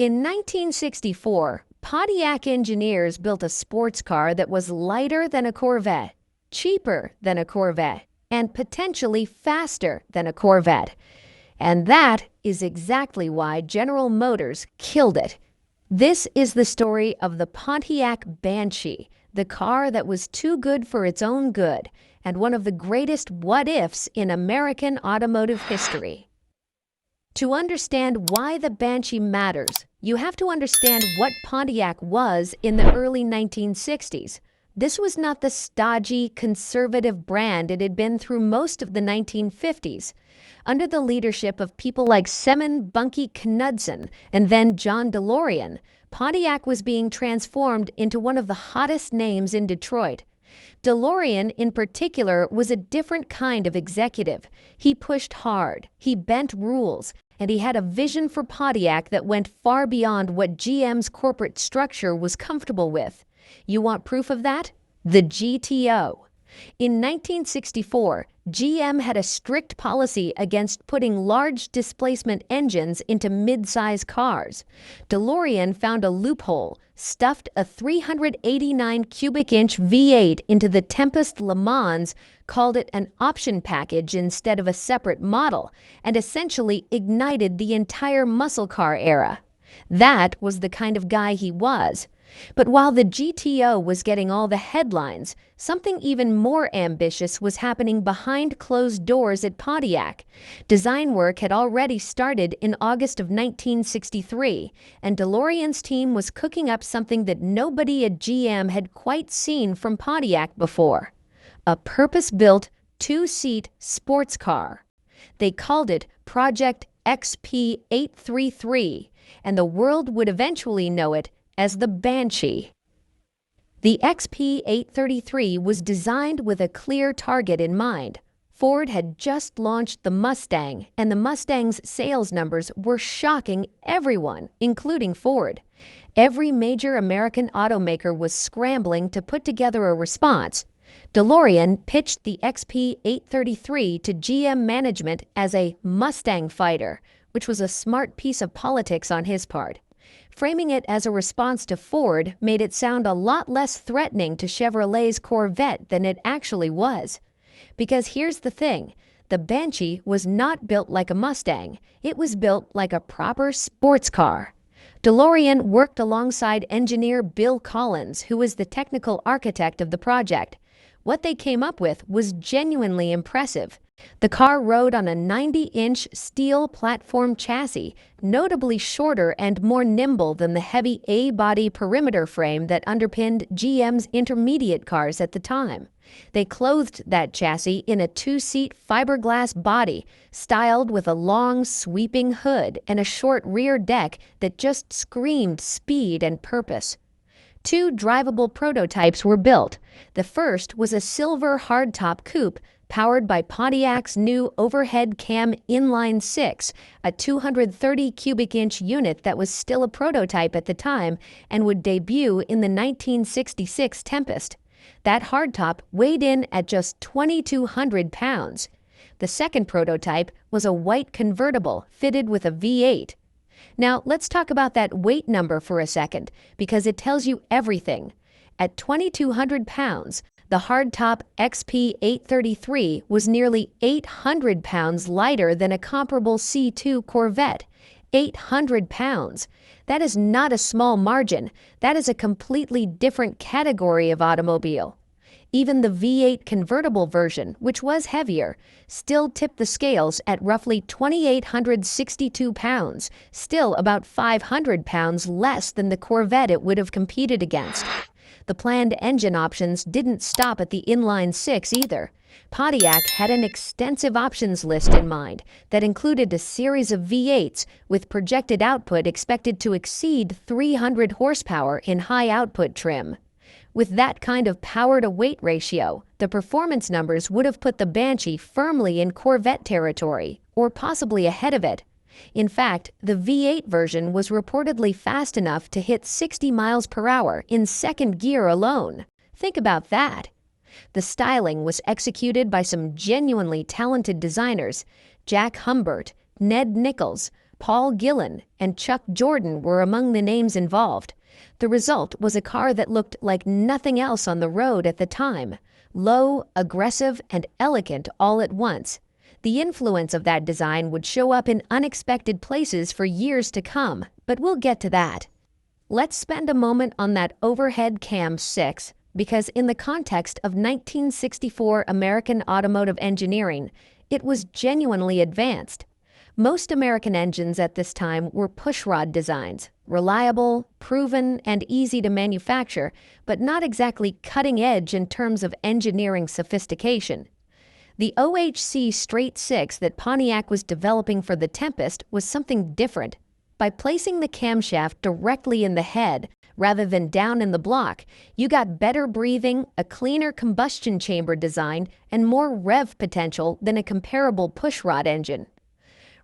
In 1964, Pontiac engineers built a sports car that was lighter than a Corvette, cheaper than a Corvette, and potentially faster than a Corvette. And that is exactly why General Motors killed it. This is the story of the Pontiac Banshee, the car that was too good for its own good, and one of the greatest what-ifs in American automotive history. To understand why the Banshee matters, you have to understand what Pontiac was in the early 1960s. This was not the stodgy, conservative brand it had been through most of the 1950s. Under the leadership of people like Seaman Bunky Knudsen and then John DeLorean, Pontiac was being transformed into one of the hottest names in Detroit. DeLorean, in particular, was a different kind of executive. He pushed hard, he bent rules, and he had a vision for Pontiac that went far beyond what GM's corporate structure was comfortable with. You want proof of that? The GTO. In 1964, GM had a strict policy against putting large displacement engines into mid-size cars. DeLorean found a loophole, stuffed a 389 cubic inch V8 into the Tempest Le Mans, called it an option package instead of a separate model, and essentially ignited the entire muscle car era. That was the kind of guy he was. But while the GTO was getting all the headlines, something even more ambitious was happening behind closed doors at Pontiac. Design work had already started in August of 1963, and DeLorean's team was cooking up something that nobody at GM had quite seen from Pontiac before: a purpose-built, two-seat sports car. They called it Project XP833, and the world would eventually know it as the Banshee. The XP833 was designed with a clear target in mind. Ford had just launched the Mustang, and the Mustang's sales numbers were shocking everyone, including Ford. Every major American automaker was scrambling to put together a response. DeLorean pitched the XP833 to GM management as a Mustang fighter, which was a smart piece of politics on his part. Framing it as a response to Ford made it sound a lot less threatening to Chevrolet's Corvette than it actually was. Because here's the thing, the Banshee was not built like a Mustang, it was built like a proper sports car. DeLorean worked alongside engineer Bill Collins, who was the technical architect of the project. What they came up with was genuinely impressive. The car rode on a 90-inch steel platform chassis, notably shorter and more nimble than the heavy A-body perimeter frame that underpinned GM's intermediate cars at the time. They clothed that chassis in a two-seat fiberglass body, styled with a long, sweeping hood and a short rear deck that just screamed speed and purpose. Two drivable prototypes were built. The first was a silver hardtop coupe powered by Pontiac's new overhead cam inline-six, a 230 cubic inch unit that was still a prototype at the time and would debut in the 1966 Tempest. That hardtop weighed in at just 2,200 pounds. The second prototype was a white convertible fitted with a V8. Now, let's talk about that weight number for a second, because it tells you everything. At 2,200 pounds, the hardtop XP833 was nearly 800 pounds lighter than a comparable C2 Corvette. 800 pounds. That is not a small margin. That is a completely different category of automobile. Even the V8 convertible version, which was heavier, still tipped the scales at roughly 2,862 pounds, still about 500 pounds less than the Corvette it would have competed against. The planned engine options didn't stop at the inline-six either. Pontiac had an extensive options list in mind that included a series of V8s with projected output expected to exceed 300 horsepower in high-output trim. With that kind of power-to-weight ratio, the performance numbers would have put the Banshee firmly in Corvette territory, or possibly ahead of it. In fact, the V8 version was reportedly fast enough to hit 60 miles per hour in second gear alone. Think about that. The styling was executed by some genuinely talented designers: Jack Humbert, Ned Nichols, Paul Gillen and Chuck Jordan were among the names involved. The result was a car that looked like nothing else on the road at the time. Low, aggressive, and elegant all at once. The influence of that design would show up in unexpected places for years to come, but we'll get to that. Let's spend a moment on that overhead cam 6, because in the context of 1964 American automotive engineering, it was genuinely advanced. Most American engines at this time were pushrod designs, reliable, proven, and easy to manufacture, but not exactly cutting edge in terms of engineering sophistication. The OHC straight six that Pontiac was developing for the Tempest was something different. By placing the camshaft directly in the head, rather than down in the block, you got better breathing, a cleaner combustion chamber design, and more rev potential than a comparable pushrod engine.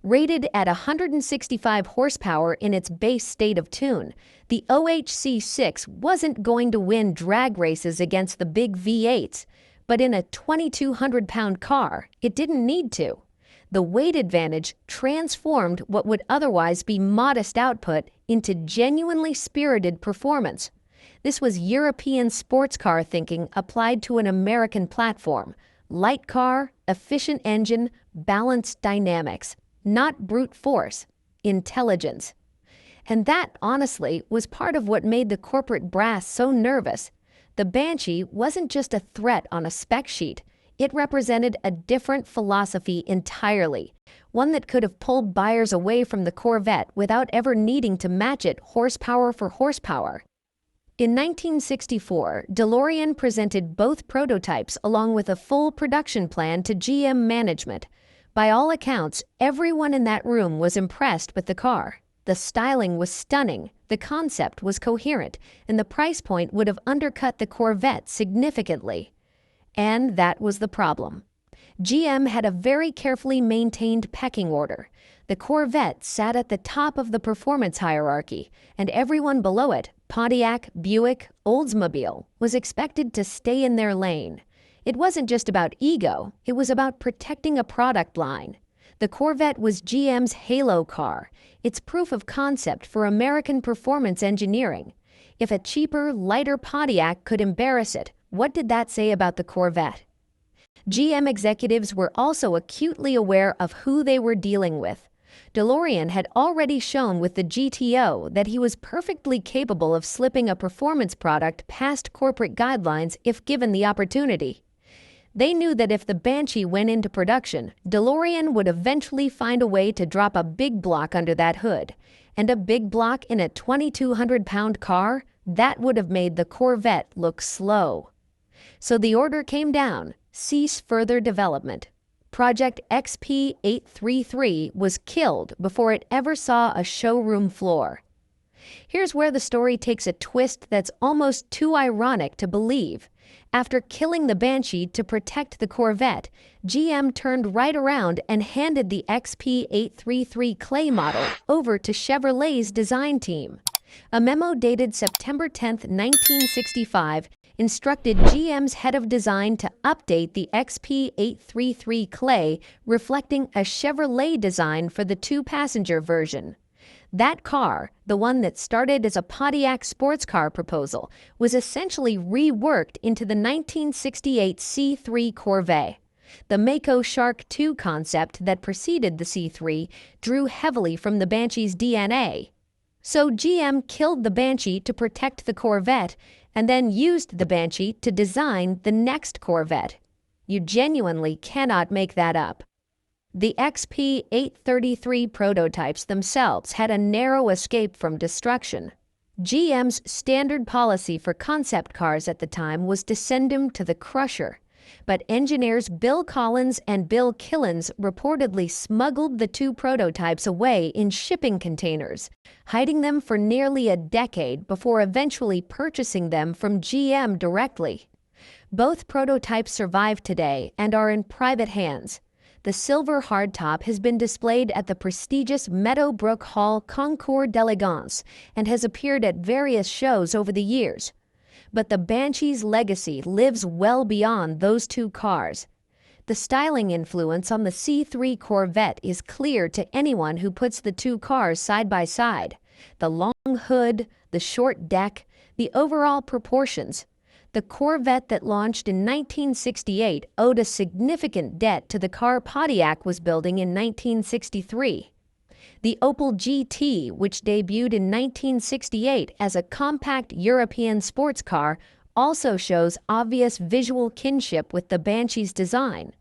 Rated at 165 horsepower in its base state of tune, the OHC6 wasn't going to win drag races against the big V8s, but in a 2,200-pound car, it didn't need to. The weight advantage transformed what would otherwise be modest output into genuinely spirited performance. This was European sports car thinking applied to an American platform. Light car, efficient engine, balanced dynamics. Not brute force, intelligence. And that, honestly, was part of what made the corporate brass so nervous. The Banshee wasn't just a threat on a spec sheet. It represented a different philosophy entirely, one that could have pulled buyers away from the Corvette without ever needing to match it horsepower for horsepower. In 1964, DeLorean presented both prototypes along with a full production plan to GM management. By all accounts, everyone in that room was impressed with the car. The styling was stunning, the concept was coherent, and the price point would have undercut the Corvette significantly. And that was the problem. GM had a very carefully maintained pecking order. The Corvette sat at the top of the performance hierarchy, and everyone below it, Pontiac, Buick, Oldsmobile, was expected to stay in their lane. It wasn't just about ego, it was about protecting a product line. The Corvette was GM's halo car, its proof of concept for American performance engineering. If a cheaper, lighter Pontiac could embarrass it, what did that say about the Corvette? GM executives were also acutely aware of who they were dealing with. DeLorean had already shown with the GTO that he was perfectly capable of slipping a performance product past corporate guidelines if given the opportunity. They knew that if the Banshee went into production, DeLorean would eventually find a way to drop a big block under that hood. And a big block in a 2,200-pound car, that would have made the Corvette look slow. So the order came down, cease further development. Project XP833 was killed before it ever saw a showroom floor. Here's where the story takes a twist that's almost too ironic to believe. After killing the Banshee to protect the Corvette, GM turned right around and handed the XP833 clay model over to Chevrolet's design team. A memo dated September 10, 1965, instructed GM's head of design to update the XP833 clay, reflecting a Chevrolet design for the two-passenger version. That car, the one that started as a Pontiac sports car proposal, was essentially reworked into the 1968 C3 Corvette. The Mako Shark II concept that preceded the C3 drew heavily from the Banshee's DNA. So GM killed the Banshee to protect the Corvette, and then used the Banshee to design the next Corvette. You genuinely cannot make that up. The XP833 prototypes themselves had a narrow escape from destruction. GM's standard policy for concept cars at the time was to send them to the crusher, but engineers Bill Collins and Bill Killens reportedly smuggled the two prototypes away in shipping containers, hiding them for nearly a decade before eventually purchasing them from GM directly. Both prototypes survive today and are in private hands. The silver hardtop has been displayed at the prestigious Meadowbrook Hall Concours d'Elegance and has appeared at various shows over the years. But the Banshee's legacy lives well beyond those two cars. The styling influence on the C3 Corvette is clear to anyone who puts the two cars side by side. The long hood, the short deck, the overall proportions. The Corvette that launched in 1968 owed a significant debt to the car Pontiac was building in 1963. The Opel GT, which debuted in 1968 as a compact European sports car, also shows obvious visual kinship with the Banshee's design.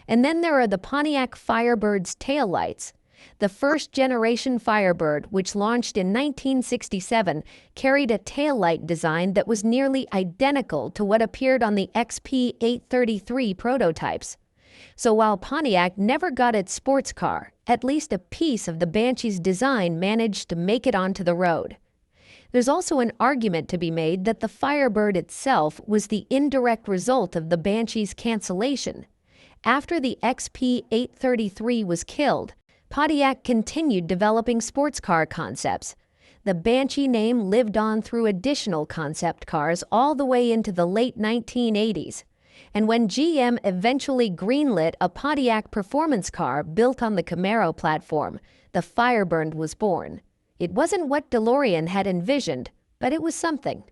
And then there are the Pontiac Firebird's taillights. The first-generation Firebird, which launched in 1967, carried a taillight design that was nearly identical to what appeared on the XP833 prototypes. So while Pontiac never got its sports car, at least a piece of the Banshee's design managed to make it onto the road. There's also an argument to be made that the Firebird itself was the indirect result of the Banshee's cancellation. After the XP833 was killed, Pontiac continued developing sports car concepts. The Banshee name lived on through additional concept cars all the way into the late 1980s. And when GM eventually greenlit a Pontiac performance car built on the Camaro platform, the Firebird was born. It wasn't what DeLorean had envisioned, but it was something.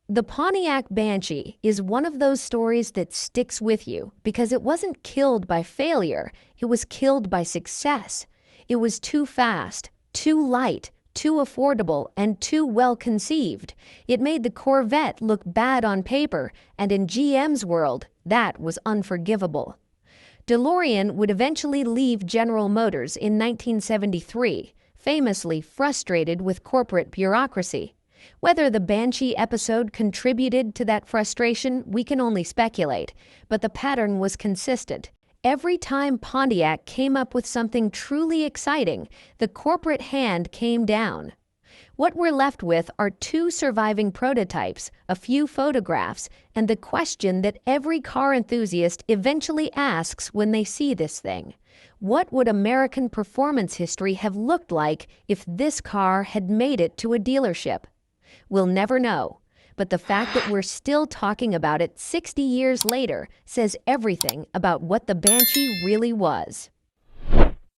The Pontiac Banshee is one of those stories that sticks with you because it wasn't killed by failure, it was killed by success. It was too fast, too light, too affordable, and too well conceived. It made the Corvette look bad on paper, and in GM's world, that was unforgivable. DeLorean would eventually leave General Motors in 1973, famously frustrated with corporate bureaucracy. Whether the Banshee episode contributed to that frustration, we can only speculate, but the pattern was consistent. Every time Pontiac came up with something truly exciting, the corporate hand came down. What we're left with are two surviving prototypes, a few photographs, and the question that every car enthusiast eventually asks when they see this thing. What would American performance history have looked like if this car had made it to a dealership? We'll never know, but the fact that we're still talking about it 60 years later says everything about what the Banshee really was.